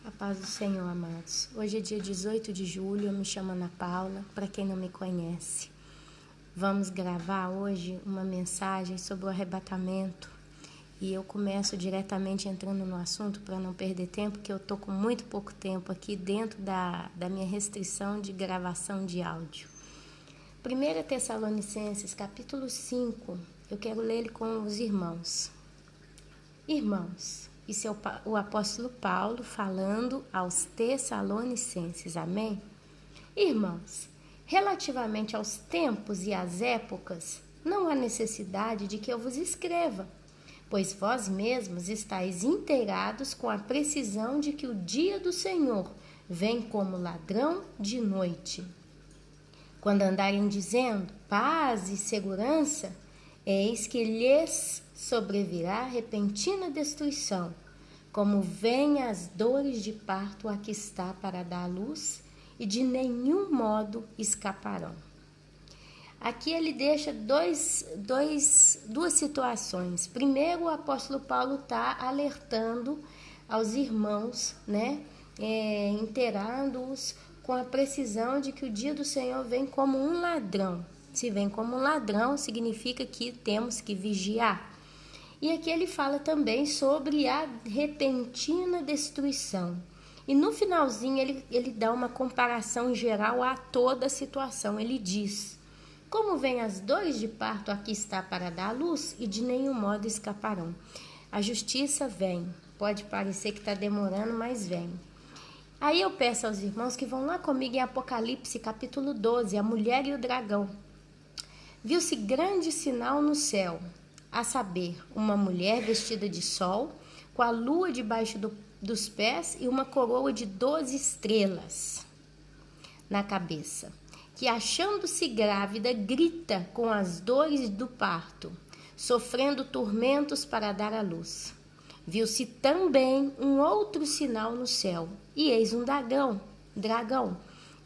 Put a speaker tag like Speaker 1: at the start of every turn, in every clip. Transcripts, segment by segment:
Speaker 1: A paz do Senhor, amados. Hoje é dia 18 de julho, eu me chamo Ana Paula, para quem não me conhece. Vamos gravar hoje uma mensagem sobre o arrebatamento e eu começo diretamente entrando no assunto para não perder tempo, porque eu estou com muito pouco tempo aqui dentro da minha restrição de gravação de áudio. 1 Tessalonicenses, capítulo 5, eu quero ler ele com os irmãos. Irmãos, isso é o apóstolo Paulo falando aos Tessalonicenses, amém? Irmãos, relativamente aos tempos e às épocas, não há necessidade de que eu vos escreva, pois vós mesmos estáis inteirados com a precisão de que o dia do Senhor vem como ladrão de noite. Quando andarem dizendo paz e segurança, eis que lhes sobrevirá repentina destruição, como vêm as dores de parto a que está para dar à luz, e de nenhum modo escaparão. Aqui ele deixa duas situações. Primeiro, o apóstolo Paulo está alertando aos irmãos, inteirando-os com a precisão de que o dia do Senhor vem como um ladrão. Se vem como um ladrão, significa que temos que vigiar. E aqui ele fala também sobre a repentina destruição. E no finalzinho ele dá uma comparação geral a toda a situação. Ele diz: como vêm as dores de parto, aqui está para dar à luz, e de nenhum modo escaparão. A justiça vem. Pode parecer que está demorando, mas vem. Aí eu peço aos irmãos que vão lá comigo em Apocalipse, capítulo 12, a mulher e o dragão. Viu-se grande sinal no céu, a saber, uma mulher vestida de sol, com a lua debaixo dos pés e uma coroa de 12 estrelas na cabeça, que achando-se grávida, grita com as dores do parto, sofrendo tormentos para dar à luz. Viu-se também um outro sinal no céu, e eis um dragão,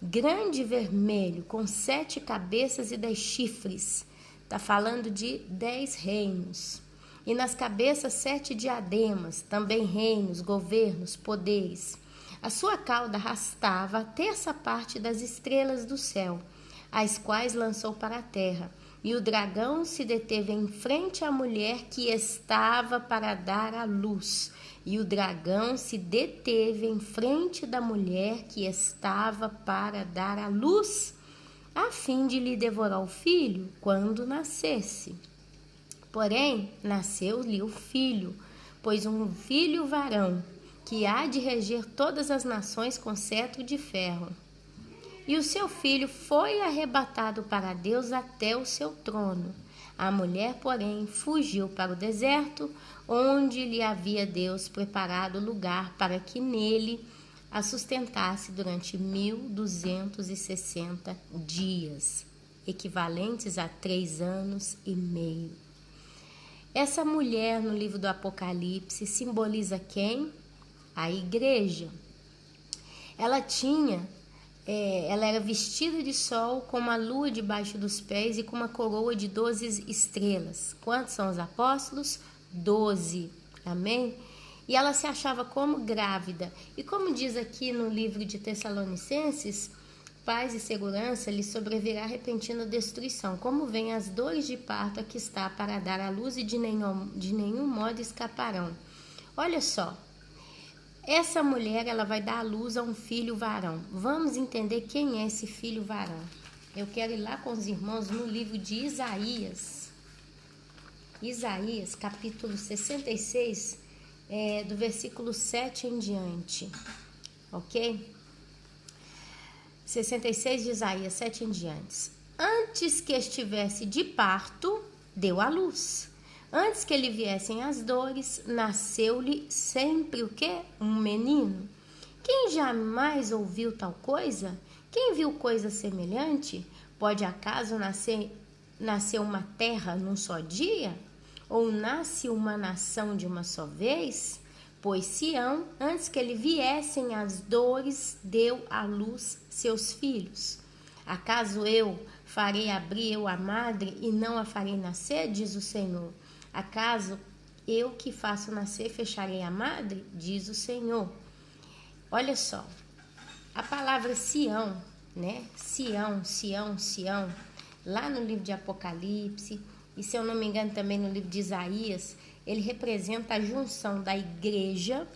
Speaker 1: grande e vermelho, com 7 cabeças e 10 chifres. Está falando de 10 reinos. E nas cabeças 7 diademas, também reinos, governos, poderes. A sua cauda arrastava a terça parte das estrelas do céu, as quais lançou para a terra. E o dragão se deteve em frente à mulher que estava para dar à luz. E o dragão se deteve em frente da mulher que estava para dar à luz, a fim de lhe devorar o filho quando nascesse. Porém, nasceu-lhe o filho, pois um filho varão, que há de reger todas as nações com cetro de ferro. E o seu filho foi arrebatado para Deus até o seu trono. A mulher, porém, fugiu para o deserto, onde lhe havia Deus preparado lugar para que nele a sustentasse durante 1260 dias, equivalentes a 3 anos e meio. Essa mulher no livro do Apocalipse simboliza quem? A igreja. Ela era vestida de sol, com uma lua debaixo dos pés e com uma coroa de 12 estrelas. Quantos são os apóstolos? 12. Amém? E ela se achava como grávida. E como diz aqui no livro de Tessalonicenses, paz e segurança lhe sobrevirá repentina destruição. Como vêm as dores de parto, aqui está para dar à luz, e de nenhum modo escaparão. Olha só. Essa mulher, ela vai dar à luz a um filho varão. Vamos entender quem é esse filho varão. Eu quero ir lá com os irmãos no livro de Isaías. Isaías, capítulo 66, do versículo 7 em diante. Ok? 66 de Isaías, 7 em diante. Antes que estivesse de parto, deu à luz. Antes que lhe viessem as dores, nasceu-lhe sempre o quê? Um menino. Quem jamais ouviu tal coisa? Quem viu coisa semelhante? Pode acaso nascer uma terra num só dia? Ou nasce uma nação de uma só vez? Pois Sião, antes que lhe viessem as dores, deu à luz seus filhos. Acaso eu farei abrir a madre e não a farei nascer, diz o Senhor? Acaso eu que faço nascer fecharei a madre? Diz o Senhor. Olha só, a palavra Sião, né? Sião, Sião, Sião, lá no livro de Apocalipse, e se eu não me engano também no livro de Isaías, ele representa a junção da igreja,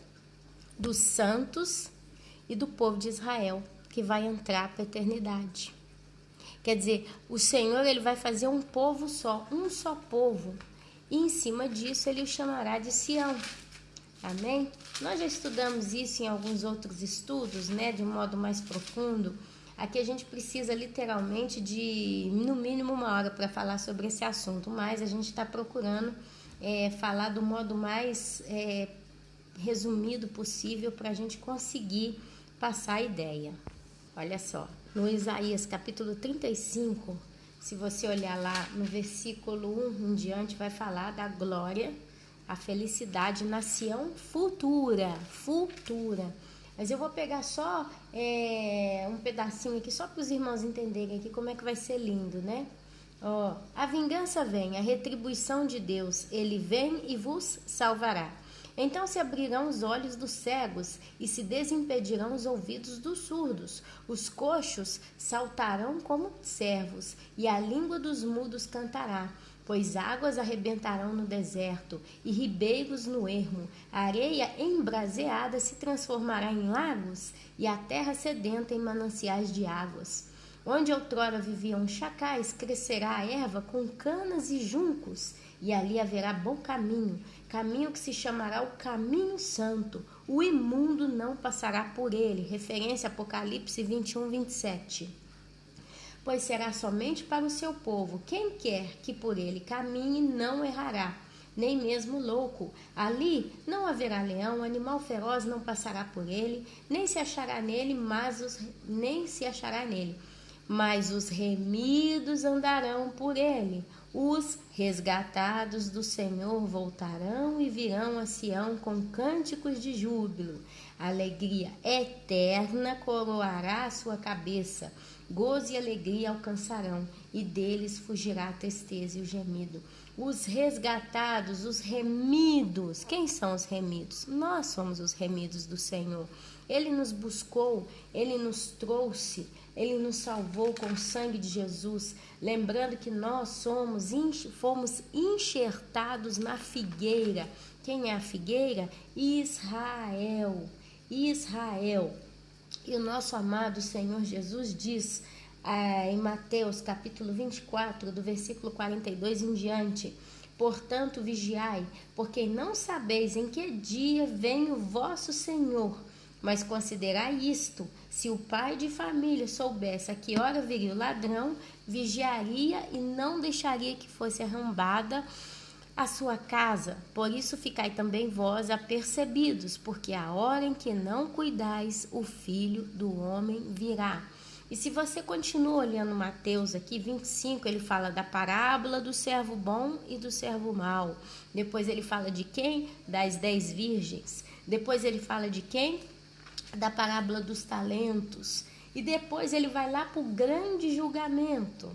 Speaker 1: dos santos e do povo de Israel, que vai entrar para a eternidade. Quer dizer, o Senhor ele vai fazer um povo só, um só povo, e em cima disso ele o chamará de Sião. Amém? Nós já estudamos isso em alguns outros estudos, né, de um modo mais profundo. Aqui a gente precisa literalmente de, no mínimo, 1 hora para falar sobre esse assunto, mas a gente está procurando falar do modo mais resumido possível para a gente conseguir passar a ideia. Olha só, no Isaías capítulo 35, se você olhar lá no versículo 1 em diante, vai falar da glória, a felicidade na Sião futura. Mas eu vou pegar só um pedacinho aqui, só para os irmãos entenderem aqui como é que vai ser lindo, né? Ó, a vingança vem, a retribuição de Deus, ele vem e vos salvará. Então se abrirão os olhos dos cegos e se desimpedirão os ouvidos dos surdos. Os coxos saltarão como servos e a língua dos mudos cantará. Pois águas arrebentarão no deserto e ribeiros no ermo. A areia embraseada se transformará em lagos e a terra sedenta em mananciais de águas. Onde outrora viviam chacais, crescerá a erva com canas e juncos, e ali haverá bom caminho, caminho que se chamará o caminho santo. O imundo não passará por ele. Referência a Apocalipse 21, 27. Pois será somente para o seu povo. Quem quer que por ele caminhe não errará, nem mesmo louco. Ali não haverá leão, animal feroz não passará por ele, nem se achará nele, mas os remidos andarão por ele. Os resgatados do Senhor voltarão e virão a Sião com cânticos de júbilo. Alegria eterna coroará a sua cabeça. Gozo e alegria alcançarão, e deles fugirá a tristeza e o gemido. Os resgatados, os remidos. Quem são os remidos? Nós somos os remidos do Senhor. Ele nos buscou, ele nos trouxe, ele nos salvou com o sangue de Jesus. Lembrando que nós fomos enxertados na figueira. Quem é a figueira? Israel. Israel. E o nosso amado Senhor Jesus diz em Mateus capítulo 24, do versículo 42 em diante: portanto vigiai, porque não sabeis em que dia vem o vosso Senhor. Mas considerai isto: se o pai de família soubesse a que hora viria o ladrão, vigiaria e não deixaria que fosse arrombada a sua casa. Por isso ficai também vós apercebidos, porque a hora em que não cuidais, o Filho do Homem virá. E se você continua olhando Mateus aqui, 25, ele fala da parábola do servo bom e do servo mau. Depois ele fala de quem? Das 10 virgens. Depois ele fala de quem? Da parábola dos talentos. E depois ele vai lá para o grande julgamento.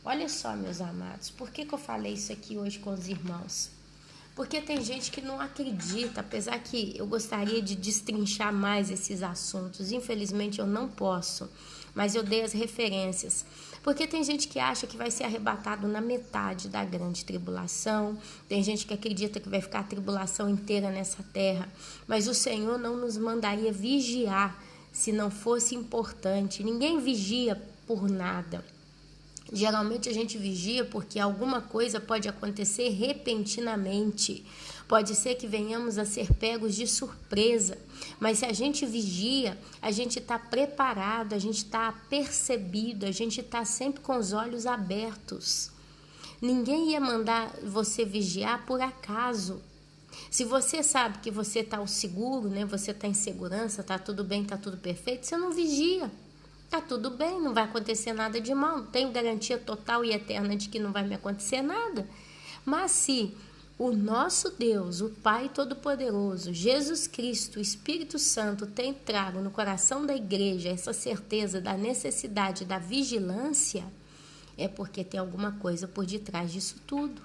Speaker 1: Olha só, meus amados, por que eu falei isso aqui hoje com os irmãos? Porque tem gente que não acredita, apesar que eu gostaria de destrinchar mais esses assuntos. Infelizmente eu não posso, mas eu dei as referências. Porque tem gente que acha que vai ser arrebatado na metade da grande tribulação. Tem gente que acredita que vai ficar a tribulação inteira nessa terra. Mas o Senhor não nos mandaria vigiar se não fosse importante. Ninguém vigia por nada. Geralmente a gente vigia porque alguma coisa pode acontecer repentinamente. Pode ser que venhamos a ser pegos de surpresa. Mas se a gente vigia, a gente está preparado, a gente está apercebido, a gente está sempre com os olhos abertos. Ninguém ia mandar você vigiar por acaso. Se você sabe que você está ao seguro, né? Você está em segurança, está tudo bem, está tudo perfeito, você não vigia. Tá tudo bem, não vai acontecer nada de mal, tenho garantia total e eterna de que não vai me acontecer nada. Mas se o nosso Deus, o Pai Todo-Poderoso, Jesus Cristo, o Espírito Santo tem trago no coração da igreja essa certeza da necessidade da vigilância, é porque tem alguma coisa por detrás disso tudo.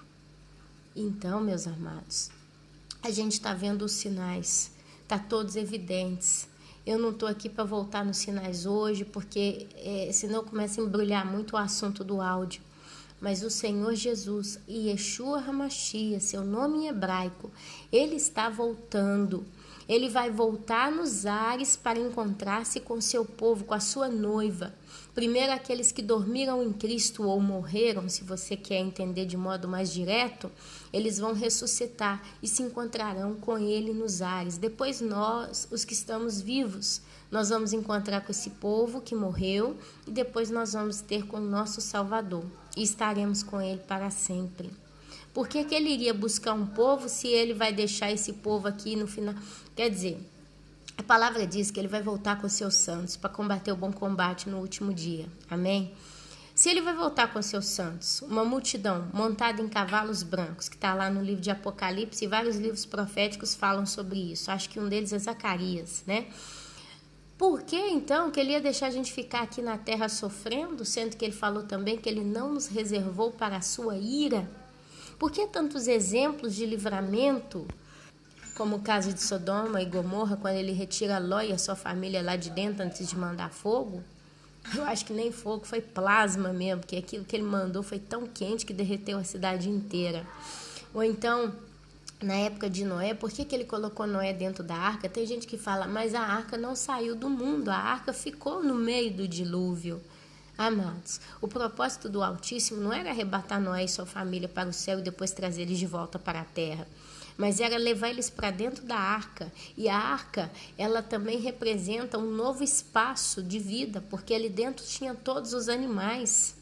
Speaker 1: Então, meus amados, a gente está vendo os sinais, está todos evidentes. Eu não estou aqui para voltar nos sinais hoje, porque senão começa a embrulhar muito o assunto do áudio. Mas o Senhor Jesus, Yeshua HaMashiach, seu nome em hebraico, ele está voltando. Ele vai voltar nos ares para encontrar-se com seu povo, com a sua noiva. Primeiro aqueles que dormiram em Cristo ou morreram, se você quer entender de modo mais direto, eles vão ressuscitar e se encontrarão com ele nos ares. Depois nós, os que estamos vivos, nós vamos encontrar com esse povo que morreu e depois nós vamos ter com o nosso Salvador e estaremos com ele para sempre. Por que ele iria buscar um povo se ele vai deixar esse povo aqui no final? Quer dizer, a palavra diz que ele vai voltar com seus santos para combater o bom combate no último dia. Amém? Se ele vai voltar com seus santos, uma multidão montada em cavalos brancos, que está lá no livro de Apocalipse, e vários livros proféticos falam sobre isso. Acho que um deles é Zacarias, né? Por que então que ele ia deixar a gente ficar aqui na terra sofrendo, sendo que ele falou também que ele não nos reservou para a sua ira? Por que tantos exemplos de livramento, como o caso de Sodoma e Gomorra, quando ele retira Ló e a sua família lá de dentro antes de mandar fogo? Eu acho que nem fogo, foi plasma mesmo, porque aquilo que ele mandou foi tão quente que derreteu a cidade inteira. Ou então, na época de Noé, por que ele colocou Noé dentro da arca? Tem gente que fala, mas a arca não saiu do mundo, a arca ficou no meio do dilúvio. Amados, o propósito do Altíssimo não era arrebatar Noé e sua família para o céu e depois trazer eles de volta para a terra, mas era levar eles para dentro da arca. E a arca, ela também representa um novo espaço de vida, porque ali dentro tinha todos os animais.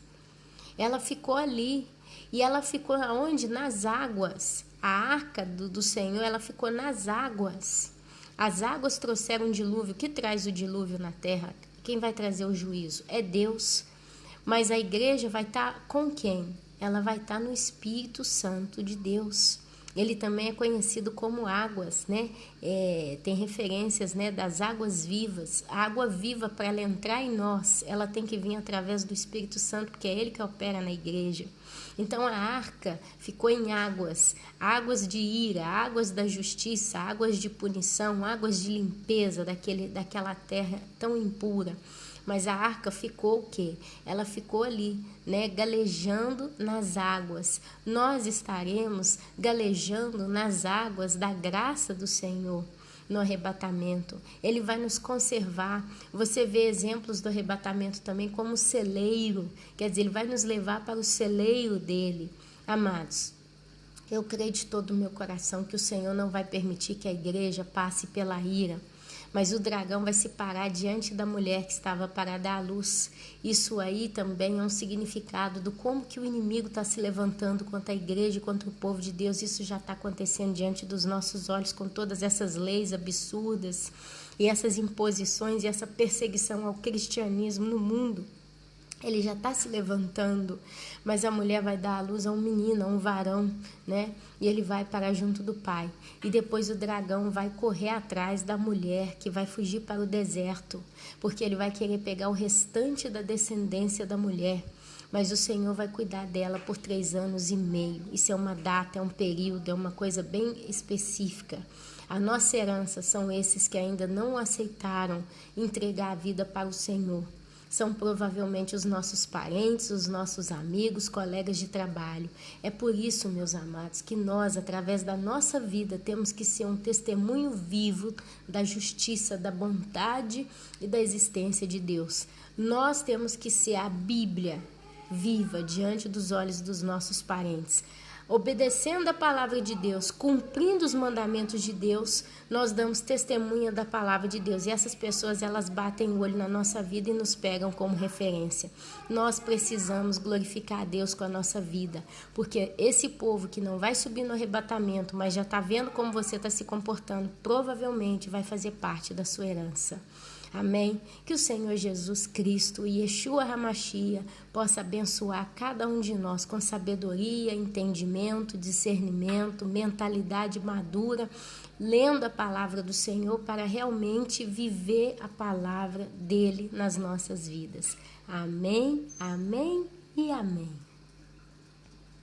Speaker 1: Ela ficou ali, e ela ficou aonde? Nas águas. A arca do Senhor, ela ficou nas águas. As águas trouxeram um dilúvio. O que traz o dilúvio na terra? Quem vai trazer o juízo? É Deus. Mas a igreja vai estar com quem? Ela vai estar no Espírito Santo de Deus. Ele também é conhecido como águas, né? Tem referências, né, das águas vivas. A água viva, para ela entrar em nós, ela tem que vir através do Espírito Santo, porque é ele que opera na igreja. Então a arca ficou em águas, águas de ira, águas da justiça, águas de punição, águas de limpeza daquela terra tão impura. Mas a arca ficou o quê? Ela ficou ali, né, galejando nas águas. Nós estaremos galejando nas águas da graça do Senhor no arrebatamento. Ele vai nos conservar. Você vê exemplos do arrebatamento também como celeiro. Quer dizer, ele vai nos levar para o celeiro dele. Amados, eu creio de todo o meu coração que o Senhor não vai permitir que a igreja passe pela ira. Mas o dragão vai se parar diante da mulher que estava para dar à luz. Isso aí também é um significado do como que o inimigo está se levantando contra a igreja e contra o povo de Deus. Isso já está acontecendo diante dos nossos olhos com todas essas leis absurdas e essas imposições e essa perseguição ao cristianismo no mundo. Ele já está se levantando, mas a mulher vai dar à luz a um menino, a um varão, né? E ele vai para junto do pai. E depois o dragão vai correr atrás da mulher, que vai fugir para o deserto, porque ele vai querer pegar o restante da descendência da mulher. Mas o Senhor vai cuidar dela por 3 anos e meio. Isso é uma data, é um período, é uma coisa bem específica. A nossa herança são esses que ainda não aceitaram entregar a vida para o Senhor. São provavelmente os nossos parentes, os nossos amigos, colegas de trabalho. É por isso, meus amados, que nós, através da nossa vida, temos que ser um testemunho vivo da justiça, da bondade e da existência de Deus. Nós temos que ser a Bíblia viva diante dos olhos dos nossos parentes. Obedecendo a palavra de Deus, cumprindo os mandamentos de Deus, nós damos testemunha da palavra de Deus. E essas pessoas, elas batem o olho na nossa vida e nos pegam como referência. Nós precisamos glorificar a Deus com a nossa vida, porque esse povo que não vai subir no arrebatamento, mas já está vendo como você está se comportando, provavelmente vai fazer parte da sua herança. Amém? Que o Senhor Jesus Cristo e Yeshua HaMashiach possa abençoar cada um de nós com sabedoria, entendimento, discernimento, mentalidade madura, lendo a palavra do Senhor para realmente viver a palavra dele nas nossas vidas. Amém, amém e amém.